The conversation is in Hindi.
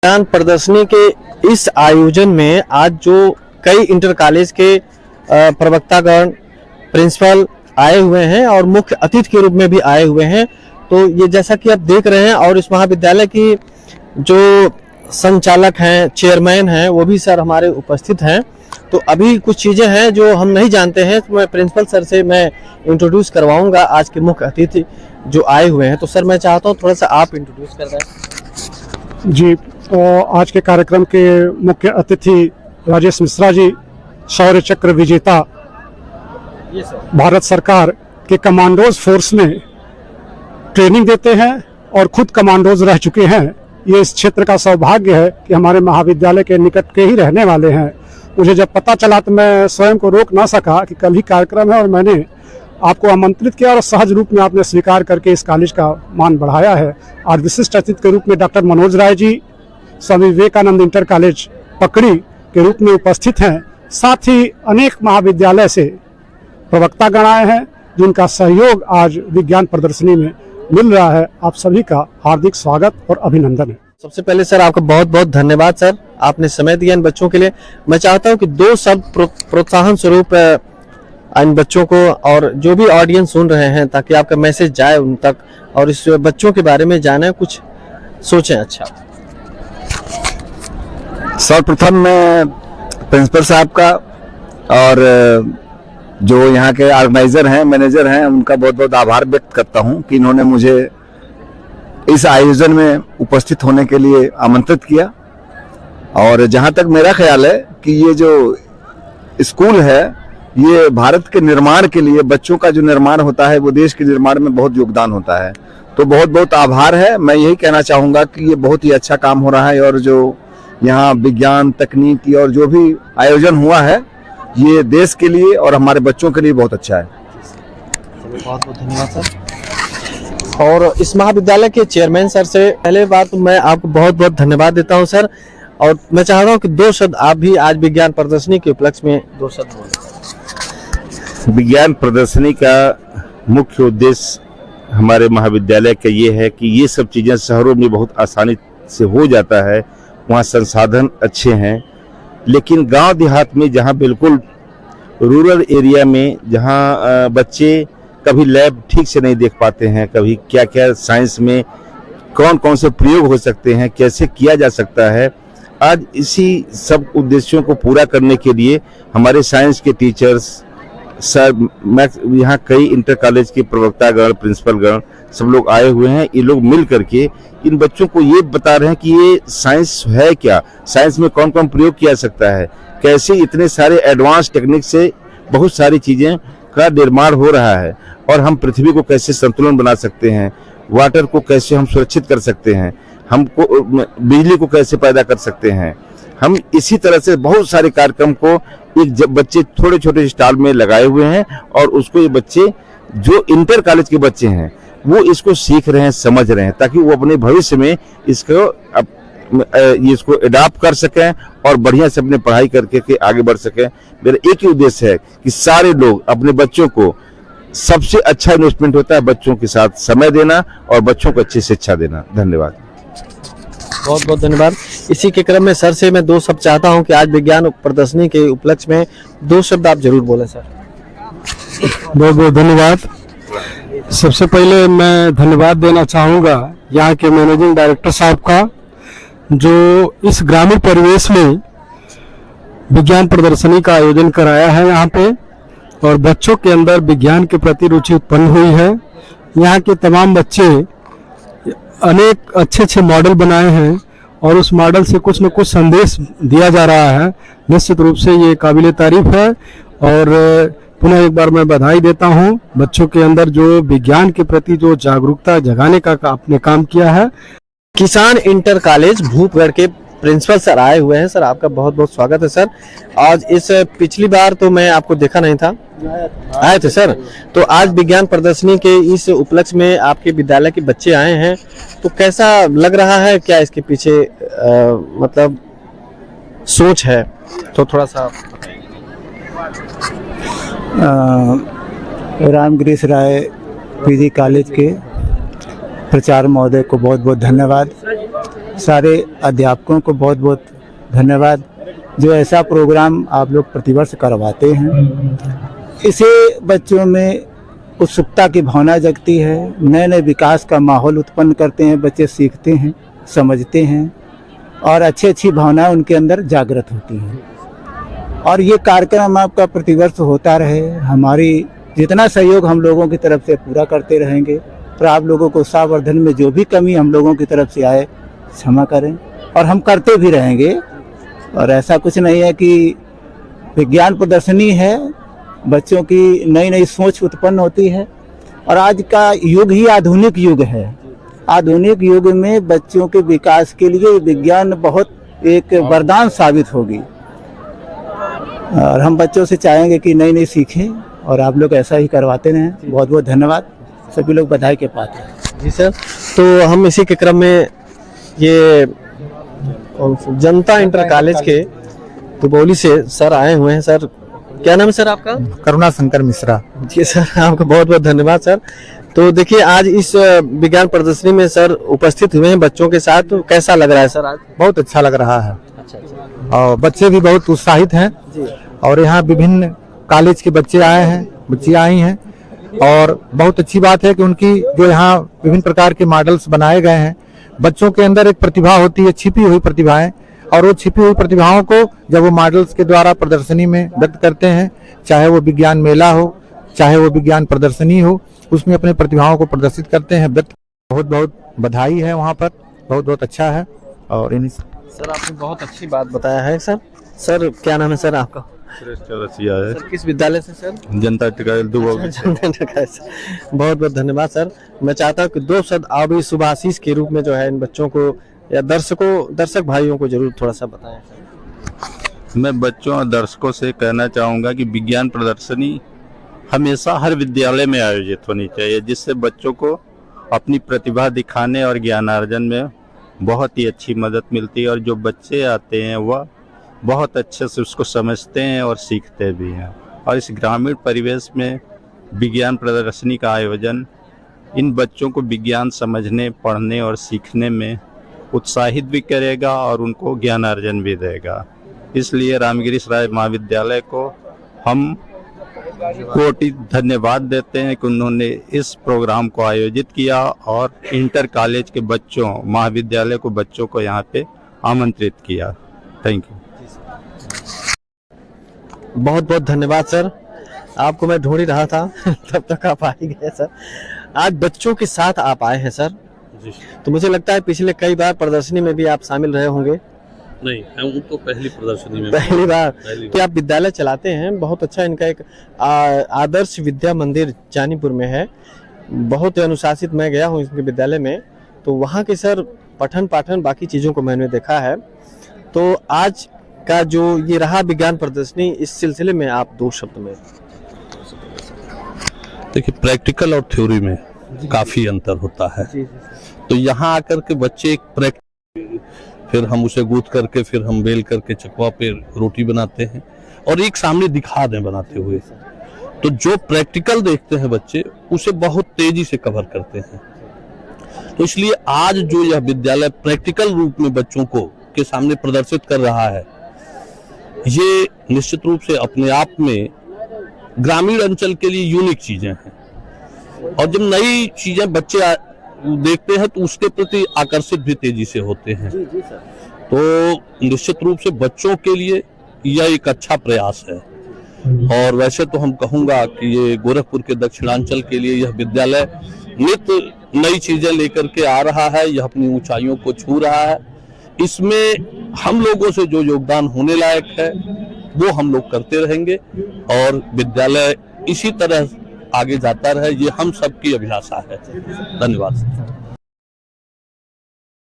विज्ञान प्रदर्शनी के इस आयोजन में आज जो कई इंटर कॉलेज के प्रवक्तागण, प्रिंसिपल आए हुए हैं और मुख्य अतिथि के रूप में भी आए हुए हैं। तो ये जैसा कि आप देख रहे हैं और इस महाविद्यालय की जो संचालक हैं, चेयरमैन हैं, वो भी सर हमारे उपस्थित हैं। तो अभी कुछ चीज़ें हैं जो हम नहीं जानते हैं, तो मैं प्रिंसिपल सर से मैं इंट्रोड्यूस करवाऊंगा आज के मुख्य अतिथि जो आए हुए हैं। तो सर मैं चाहता हूँ थोड़ा सा आप इंट्रोड्यूस कर दें। जी, तो आज के कार्यक्रम के मुख्य अतिथि राजेश मिश्रा जी, शौर्य चक्र विजेता, भारत सरकार के कमांडोज फोर्स में ट्रेनिंग देते हैं और खुद कमांडोज रह चुके हैं। ये इस क्षेत्र का सौभाग्य है कि हमारे महाविद्यालय के निकट के ही रहने वाले हैं। मुझे जब पता चला तो मैं स्वयं को रोक ना सका कि कल ही कार्यक्रम है और मैंने आपको आमंत्रित किया और सहज रूप में आपने स्वीकार करके इस कॉलेज का मान बढ़ाया है। आज विशिष्ट अतिथि के रूप में doctor Manoj Rai ji, Swami Vivekananda inter college पकड़ी के रूप में उपस्थित हैं। साथ ही अनेक महाविद्यालय से प्रवक्तागण आए हैं जिनका सहयोग आज विज्ञान प्रदर्शनी में मिल रहा है। आप सभी का हार्दिक स्वागत और अभिनंदन है। सबसे पहले सर आपका बहुत बहुत धन्यवाद सर, आपने समय दिया इन बच्चों के लिए। मैं चाहता हूं कि दो शब्द प्रोत्साहन स्वरूप इन बच्चों को और जो भी ऑडियंस सुन रहे हैं, ताकि आपका मैसेज जाए उन तक और इस बच्चों के बारे में जाने, कुछ सोचें। अच्छा, सर्वप्रथम मैं प्रिंसिपल साहब का और जो यहाँ के ऑर्गेनाइजर हैं, मैनेजर हैं, उनका बहुत बहुत आभार व्यक्त करता हूँ कि इन्होंने मुझे इस आयोजन में उपस्थित होने के लिए आमंत्रित किया। और जहाँ तक मेरा ख्याल है कि ये जो स्कूल है, ये भारत के निर्माण के लिए, बच्चों का जो निर्माण होता है वो देश के निर्माण में बहुत योगदान होता है। तो बहुत बहुत आभार है। मैं यही कहना चाहूँगा कि ये बहुत ही अच्छा काम हो रहा है और जो यहाँ विज्ञान, तकनीकी और जो भी आयोजन हुआ है, ये देश के लिए और हमारे बच्चों के लिए बहुत अच्छा है। बहुत बहुत धन्यवाद सर। और इस महाविद्यालय के चेयरमैन सर से पहले बात मैं आपको बहुत बहुत धन्यवाद देता हूं सर। और मैं चाह रहा हूं कि दो शब्द आप भी आज विज्ञान प्रदर्शनी के उपलक्ष्य में दो शब्द बोलें। विज्ञान प्रदर्शनी का मुख्य उद्देश्य हमारे महाविद्यालय का ये है कि ये सब चीज़ें शहरों में बहुत आसानी से हो जाता है, वहाँ संसाधन अच्छे हैं, लेकिन गांव देहात में जहाँ बिल्कुल रूरल एरिया में जहाँ बच्चे कभी लैब ठीक से नहीं देख पाते हैं, कभी क्या क्या साइंस में कौन कौन से प्रयोग हो सकते हैं, कैसे किया जा सकता है, आज इसी सब उद्देश्यों को पूरा करने के लिए हमारे साइंस के टीचर्स सर, यहाँ कई इंटर कॉलेज के प्रवक्तागण, प्रिंसिपलगण सब लोग आए हुए हैं। ये लोग मिल करके इन बच्चों को ये बता रहे हैं कि ये साइंस है क्या, साइंस में कौन कौन प्रयोग किया सकता है, कैसे इतने सारे एडवांस टेक्निक से बहुत सारी चीज़ें का निर्माण हो रहा है और हम पृथ्वी को कैसे संतुलन बना सकते हैं, वाटर को कैसे हम सुरक्षित कर सकते हैं, हमको बिजली को कैसे पैदा कर सकते हैं। हम इसी तरह से बहुत सारे कार्यक्रम को एक बच्चे छोटे छोटे स्टॉल में लगाए हुए हैं और उसको ये बच्चे जो इंटर कॉलेज के बच्चे हैं वो इसको सीख रहे हैं, समझ रहे हैं, ताकि वो अपने भविष्य में इसको अडॉप्ट कर सकें और बढ़िया से अपने पढ़ाई करके आगे बढ़ सकें। मेरा एक ही उद्देश्य है कि सारे लोग अपने बच्चों को, सबसे अच्छा इन्वेस्टमेंट होता है बच्चों के साथ समय देना और बच्चों को अच्छी शिक्षा देना। धन्यवाद, बहुत बहुत धन्यवाद। इसी के क्रम में सर से मैं दो शब्द चाहता हूं कि आज विज्ञान प्रदर्शनी के उपलक्ष्य में दो शब्द आप जरूर बोलें सर। बहुत बहुत धन्यवाद। सबसे पहले मैं धन्यवाद देना चाहूँगा यहाँ के मैनेजिंग डायरेक्टर साहब का, जो इस ग्रामीण परिवेश में विज्ञान प्रदर्शनी का आयोजन कराया है यहाँ पे और बच्चों के अंदर विज्ञान के प्रति रुचि उत्पन्न हुई है। यहाँ के तमाम बच्चे अनेक अच्छे अच्छे मॉडल बनाए हैं और उस मॉडल से कुछ न कुछ संदेश दिया जा रहा है। निश्चित रूप से ये काबिले तारीफ है और पुनः एक बार मैं बधाई देता हूँ बच्चों के अंदर जो विज्ञान के प्रति जो जागरूकता जगाने का आपने काम किया है। किसान इंटर कॉलेज भूपगढ़ के प्रिंसिपल सर आए हुए हैं। सर आपका बहुत बहुत स्वागत है सर। आज इस पिछली बार तो मैं आपको देखा नहीं था, आए थे सर, तो आज विज्ञान प्रदर्शनी के इस उपलक्ष्य में आपके विद्यालय के बच्चे आए हैं, तो कैसा लग रहा है, क्या इसके पीछे मतलब सोच है, तो थोड़ा सा रामगिरीश राय पीजी कॉलेज के प्रचार महोदय को बहुत बहुत धन्यवाद। सारे अध्यापकों को बहुत बहुत धन्यवाद जो ऐसा प्रोग्राम आप लोग प्रतिवर्ष करवाते हैं। इससे बच्चों में उत्सुकता की भावना जगती है, नए नए विकास का माहौल उत्पन्न करते हैं, बच्चे सीखते हैं, समझते हैं और अच्छी भावनाएं उनके अंदर जागृत होती हैं। और ये कार्यक्रम आपका प्रतिवर्ष होता रहे, हमारी जितना सहयोग हम लोगों की तरफ से पूरा करते रहेंगे। और आप लोगों को उत्साहवर्धन में जो भी कमी हम लोगों की तरफ से आए क्षमा करें और हम करते भी रहेंगे। और ऐसा कुछ नहीं है कि विज्ञान प्रदर्शनी है, बच्चों की नई नई सोच उत्पन्न होती है और आज का युग ही आधुनिक युग है। आधुनिक युग में बच्चों के विकास के लिए विज्ञान बहुत एक वरदान साबित होगी और हम बच्चों से चाहेंगे कि नई नई सीखें और आप लोग ऐसा ही करवाते रहें। बहुत बहुत धन्यवाद, सभी लोग बधाई के पात्र हैं। जी सर, तो हम इसी के क्रम में ये जनता इंटर कॉलेज के दुबौली से सर आए हुए हैं। सर क्या नाम है सर आपका? करुणा शंकर मिश्रा। जी सर, आपका बहुत बहुत धन्यवाद सर। तो देखिए आज इस विज्ञान प्रदर्शनी में सर उपस्थित हुए हैं बच्चों के साथ, तो कैसा लग रहा है सर आज? बहुत अच्छा लग रहा है। अच्छा। और बच्चे भी बहुत उत्साहित हैं और यहाँ विभिन्न कॉलेज के बच्चे आए हैं, बच्चियाँ आई हैं और बहुत अच्छी बात है कि उनकी जो यहाँ विभिन्न प्रकार के मॉडल्स बनाए गए हैं। बच्चों के अंदर एक प्रतिभा होती है, छिपी हुई प्रतिभाएं, और वो छिपी हुई प्रतिभाओं को जब वो मॉडल्स के द्वारा प्रदर्शनी में व्यक्त करते हैं, चाहे वो विज्ञान मेला हो, चाहे वो विज्ञान प्रदर्शनी हो, उसमें अपने प्रतिभाओं को प्रदर्शित करते हैं। व्यक्त बहुत बहुत बधाई है, वहाँ पर बहुत बहुत अच्छा है। और सर आपने बहुत अच्छी बात बताया है सर। सर क्या नाम है सर आपका? चौरसिया है। सर किस विद्यालय से सर? जनता टिकायल दुबौली। बहुत बहुत धन्यवाद सर। मैं चाहता हूँ कि 2 शब्द आप इस शुभाशीष के रूप में जो है इन बच्चों को या दर्शक भाइयों को जरूर थोड़ा सा बताएं। मैं बच्चों और दर्शकों से कहना चाहूँगा कि विज्ञान प्रदर्शनी हमेशा हर विद्यालय में आयोजित होनी चाहिए, जिससे बच्चों को अपनी प्रतिभा दिखाने और ज्ञानार्जन में बहुत ही अच्छी मदद मिलती है। और जो बच्चे आते हैं वह बहुत अच्छे से उसको समझते हैं और सीखते भी हैं। और इस ग्रामीण परिवेश में विज्ञान प्रदर्शनी का आयोजन इन बच्चों को विज्ञान समझने, पढ़ने और सीखने में उत्साहित भी करेगा और उनको ज्ञानार्जन भी देगा। इसलिए रामगिरीश राय महाविद्यालय को हम कोटि धन्यवाद देते हैं कि उन्होंने इस प्रोग्राम को आयोजित किया और इंटर कॉलेज के बच्चों, महाविद्यालय को बच्चों को यहाँ पे आमंत्रित किया। Thank you. बहुत बहुत धन्यवाद सर, आपको मैं ढूंढ ही रहा था तब तक आप आ ही गए सर। आज बच्चों के साथ आप आए हैं सर, तो मुझे लगता है पिछले कई बार प्रदर्शनी में भी आप शामिल रहे होंगे। नहीं, हम तो पहली प्रदर्शनी में पहली बार कि आप विद्यालय चलाते हैं। बहुत अच्छा, इनका एक आदर्श विद्या मंदिर जानीपुर में है, बहुत अनुशासित। मैं गया हूँ इनके विद्यालय में, तो वहाँ के सर पठन पाठन बाकी चीज़ों को मैंने देखा है। तो आज का जो ये रहा विज्ञान प्रदर्शनी, इस सिलसिले में आप 2 शब्द में। देखिए, प्रैक्टिकल और थ्योरी में काफी अंतर होता है। तो यहाँ आकर के बच्चे एक फिर हम उसे गूंथ करके, फिर हम बेल करके चकवा पे रोटी बनाते हैं और एक सामने दिखा दें बनाते हुए। तो जो प्रैक्टिकल देखते हैं बच्चे, उसे बहुत तेजी से कवर करते हैं। तो इसलिए आज जो यह विद्यालय प्रैक्टिकल रूप में बच्चों को के सामने प्रदर्शित कर रहा है, ये निश्चित रूप से अपने आप में ग्रामीण अंचल के लिए यूनिक चीजें हैं। और जब नई चीजें बच्चे देखते हैं तो उसके प्रति आकर्षित भी तेजी से होते हैं। तो निश्चित रूप से बच्चों के लिए यह एक अच्छा प्रयास है। और वैसे तो हम कहूँगा कि ये गोरखपुर के दक्षिणांचल के लिए यह विद्यालय नित्य नई चीजें लेकर के आ रहा है, यह अपनी ऊंचाइयों को छू रहा है। इसमें हम लोगों से जो योगदान होने लायक है वो हम लोग करते रहेंगे और विद्यालय इसी तरह आगे जाता रहे, ये हम सबकी अभिलाषा है। धन्यवाद।